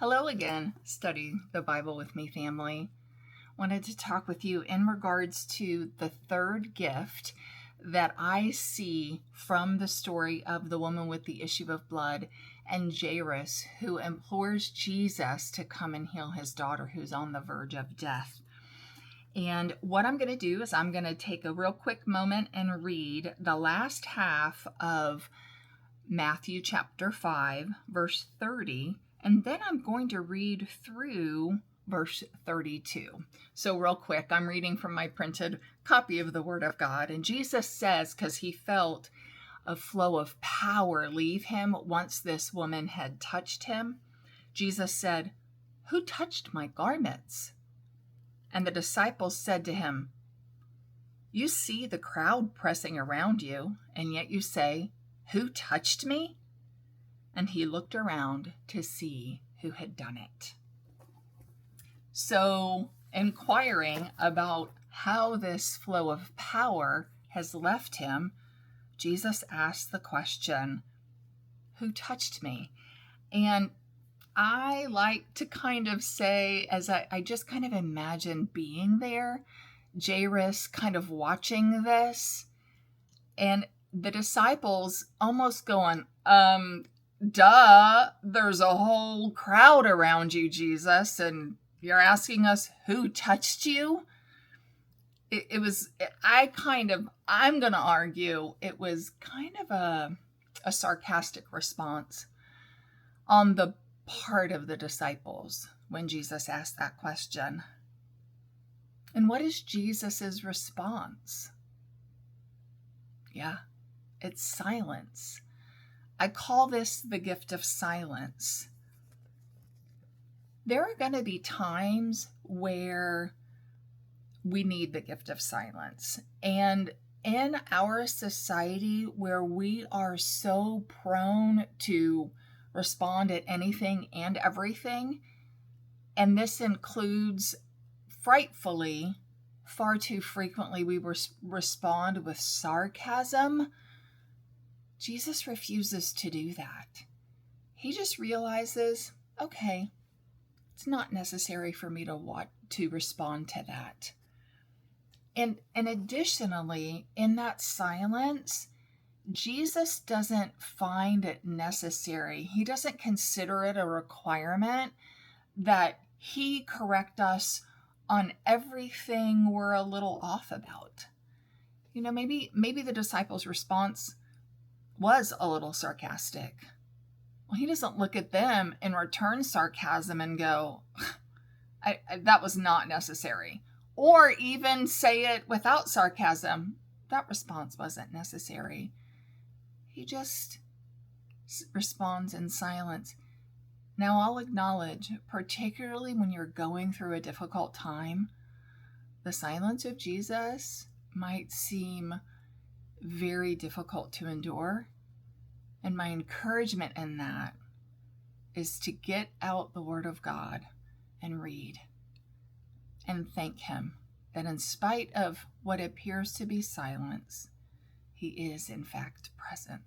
Hello again, Study the Bible with Me family. Wanted to talk with you in regards to the third gift that I see from the story of the woman with the issue of blood and Jairus, who implores Jesus to come and heal his daughter who's on the verge of death. And what I'm going to do is I'm going to take a real quick moment and read the last half of Matthew chapter 5, verse 30, and then I'm going to read through verse 32. So real quick, I'm reading from my printed copy of the Word of God, and Jesus says, because he felt a flow of power leave him once this woman had touched him, Jesus said, "Who touched my garments?" And the disciples said to him, "You see the crowd pressing around you, and yet you say, 'Who touched me?'" And he looked around to see who had done it. So, inquiring about how this flow of power has left him, Jesus asked the question, "Who touched me?" And I like to kind of say, as I just kind of imagine being there, Jairus kind of watching this, and the disciples almost going, duh, there's a whole crowd around you, Jesus, and you're asking us who touched you? I'm going to argue it was kind of a sarcastic response on the part of the disciples when Jesus asked that question. And what is Jesus's response? Yeah, it's silence. I call this the gift of silence. There are going to be times where we need the gift of silence. And in our society where we are so prone to respond at anything and everything, and this includes, frightfully, far too frequently, we respond with sarcasm. Jesus refuses to do that. He just realizes, okay, it's not necessary for me to respond to that. And additionally, in that silence, Jesus doesn't find it necessary. He doesn't consider it a requirement that he correct us on everything we're a little off about. You know, maybe the disciples' response was a little sarcastic. Well, he doesn't look at them and return sarcasm and go, that was not necessary. Or even say it without sarcasm. That response wasn't necessary. He just responds in silence. Now, I'll acknowledge, particularly when you're going through a difficult time, the silence of Jesus might seem very difficult to endure. And my encouragement in that is to get out the Word of God and read and thank him that in spite of what appears to be silence, he is in fact present.